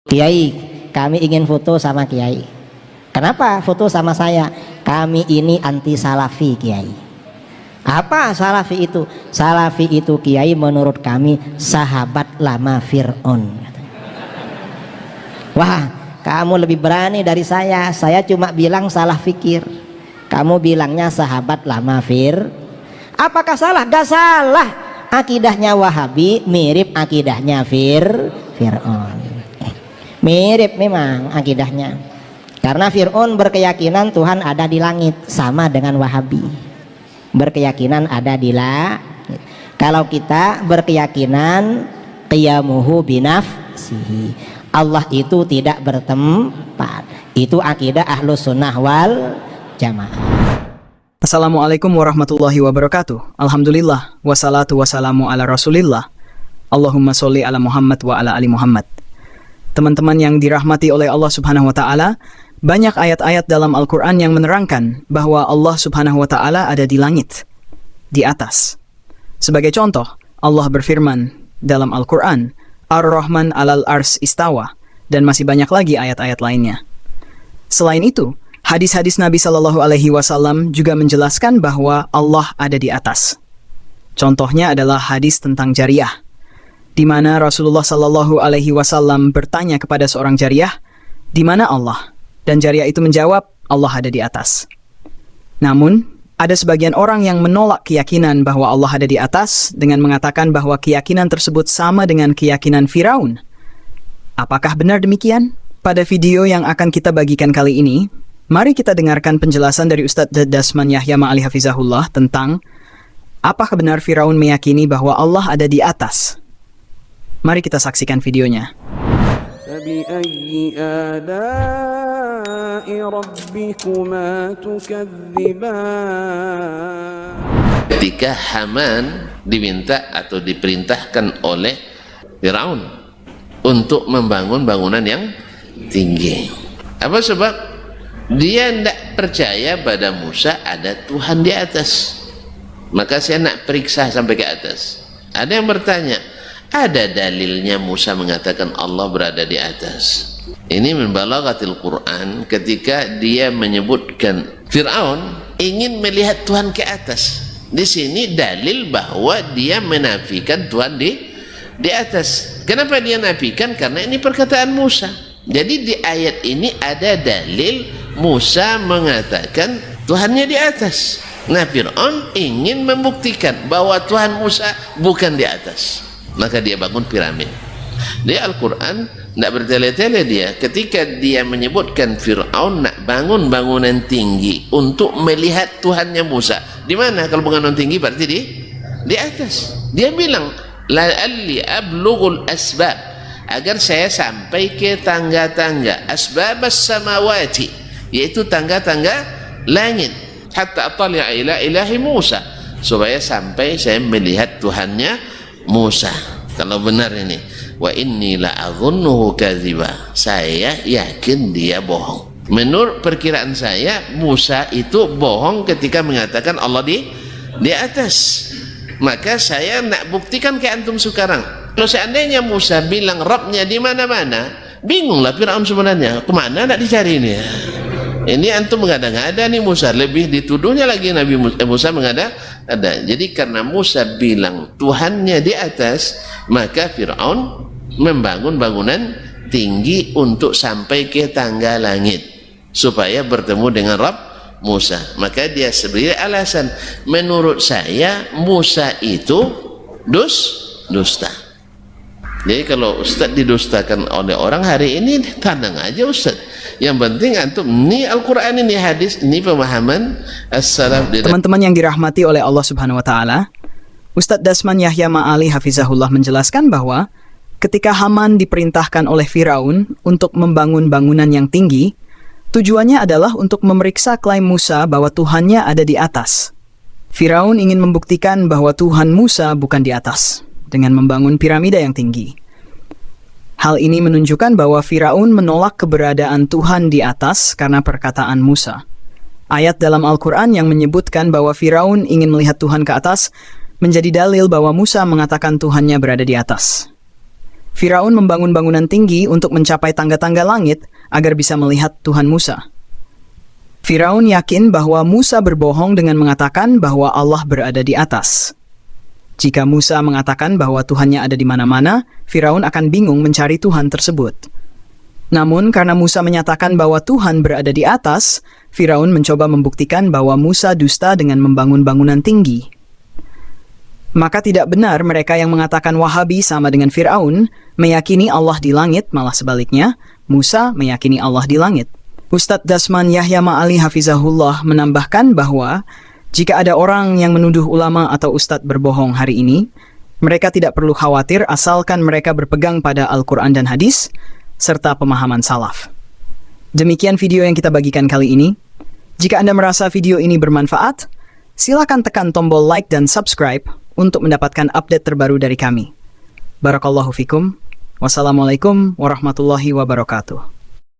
Kiai, kami ingin foto sama Kiai. Kenapa foto sama saya? Kami ini anti salafi, Kiai. Apa salafi itu? Salafi itu, Kiai, menurut kami sahabat lama Fir'aun. Wah, kamu lebih berani dari saya. Saya cuma bilang salah fikir. Kamu bilangnya sahabat lama Apakah salah? Gak salah. Akidahnya Wahabi mirip akidahnya Fir'aun. Mirip memang akidahnya. Karena Fir'aun berkeyakinan Tuhan ada di langit, sama dengan Wahabi. Berkeyakinan ada di langit. Kalau kita berkeyakinan qiyamuhu binafsihi, Allah itu tidak bertempat. Itu akidah Ahlus Sunnah wal Jamaah. Assalamualaikum warahmatullahi wabarakatuh. Alhamdulillah, wassalatu wassalamu ala rasulillah. Allahumma sholli ala Muhammad wa ala ali Muhammad. Teman-teman yang dirahmati oleh Allah Subhanahu wa Ta'ala, banyak ayat-ayat dalam Al-Quran yang menerangkan bahwa Allah Subhanahu wa Ta'ala ada di langit, di atas. Sebagai contoh, Allah berfirman dalam Al-Quran, Ar-Rahman alal ars istawa, dan masih banyak lagi ayat-ayat lainnya. Selain itu, hadis-hadis Nabi Shallallahu Alaihi Wasallam juga menjelaskan bahwa Allah ada di atas. Contohnya adalah hadis tentang jariyah, di mana Rasulullah Shallallahu Alaihi Wasallam bertanya kepada seorang jariyah, di mana Allah? Dan jariyah itu menjawab, Allah ada di atas. Namun, ada sebagian orang yang menolak keyakinan bahwa Allah ada di atas dengan mengatakan bahwa keyakinan tersebut sama dengan keyakinan Firaun. Apakah benar demikian? Pada video yang akan kita bagikan kali ini, mari kita dengarkan penjelasan dari Ustadz Dasman Yahya Ma'ali Hafizahullah tentang apakah benar Firaun meyakini bahwa Allah ada di atas. Mari kita saksikan videonya. Ketika Haman diminta atau diperintahkan oleh Firaun untuk membangun bangunan yang tinggi. Apa sebab? Dia tidak percaya pada Musa ada Tuhan di atas. Maka saya nak periksa sampai ke atas. Ada yang bertanya, ada dalilnya Musa mengatakan Allah berada di atas? Ini min balaghatil Quran ketika dia menyebutkan Fir'aun ingin melihat Tuhan ke atas. Di sini dalil bahwa dia menafikan Tuhan di atas. Kenapa dia nafikan? Karena ini perkataan Musa. Jadi di ayat ini ada dalil Musa mengatakan Tuhannya di atas. Nah, Fir'aun ingin membuktikan bahwa Tuhan Musa bukan di atas. Maka dia bangun piramid. Di Al-Quran tidak bertele-tele dia ketika dia menyebutkan Fir'aun nak bangun bangunan tinggi untuk melihat Tuhannya Musa. Di mana kalau bangunan tinggi? Berarti di atas. Dia bilang la'alli ablughul asbab, agar saya sampai ke tangga-tangga asbabas samawati, yaitu tangga-tangga langit, hatta atali'a ila ilahi Musa, supaya sampai saya melihat Tuhannya Musa. Kalau benar ini, wa inni la'adhunnuhu kadhiba, saya yakin dia bohong. Menurut perkiraan saya, Musa itu bohong ketika mengatakan Allah di atas. Maka saya nak buktikan ke antum sekarang. Kalau seandainya Musa bilang Rabbnya di mana-mana, bingunglah Firaun sebenarnya, kemana nak dicari ini? Ini antum mengada-ngada nih Musa, lebih dituduhnya lagi Nabi Musa mengada-ngada. Jadi karena Musa bilang Tuhannya di atas, maka Fir'aun membangun bangunan tinggi untuk sampai ke tangga langit supaya bertemu dengan Rabb Musa. Maka dia sebagai alasan, menurut saya Musa itu dusta. Jadi kalau Ustaz didustakan oleh orang hari ini, tenang aja Ustaz. Yang penting antum, ini Al-Quran, ini hadis, ini pemahaman as-salaf. Teman-teman yang dirahmati oleh Allah Subhanahu wa Ta'ala, Ustadz Dasman Yahya Ma'ali Hafizahullah menjelaskan bahwa ketika Haman diperintahkan oleh Firaun untuk membangun bangunan yang tinggi, tujuannya adalah untuk memeriksa klaim Musa bahwa Tuhannya ada di atas. Firaun ingin membuktikan bahwa Tuhan Musa bukan di atas dengan membangun piramida yang tinggi. Hal ini menunjukkan bahwa Firaun menolak keberadaan Tuhan di atas karena perkataan Musa. Ayat dalam Al-Quran yang menyebutkan bahwa Firaun ingin melihat Tuhan ke atas menjadi dalil bahwa Musa mengatakan Tuhannya berada di atas. Firaun membangun bangunan tinggi untuk mencapai tangga-tangga langit agar bisa melihat Tuhan Musa. Firaun yakin bahwa Musa berbohong dengan mengatakan bahwa Allah berada di atas. Jika Musa mengatakan bahwa Tuhannya ada di mana-mana, Firaun akan bingung mencari Tuhan tersebut. Namun karena Musa menyatakan bahwa Tuhan berada di atas, Firaun mencoba membuktikan bahwa Musa dusta dengan membangun bangunan tinggi. Maka tidak benar mereka yang mengatakan Wahabi sama dengan Firaun, meyakini Allah di langit, malah sebaliknya, Musa meyakini Allah di langit. Ustadz Dasman Yahya Ma'ali Hafizahullah menambahkan bahwa jika ada orang yang menuduh ulama atau ustadz berbohong hari ini, mereka tidak perlu khawatir asalkan mereka berpegang pada Al-Quran dan hadis, serta pemahaman salaf. Demikian video yang kita bagikan kali ini. Jika Anda merasa video ini bermanfaat, silakan tekan tombol like dan subscribe untuk mendapatkan update terbaru dari kami. Barakallahu fikum. Wassalamualaikum warahmatullahi wabarakatuh.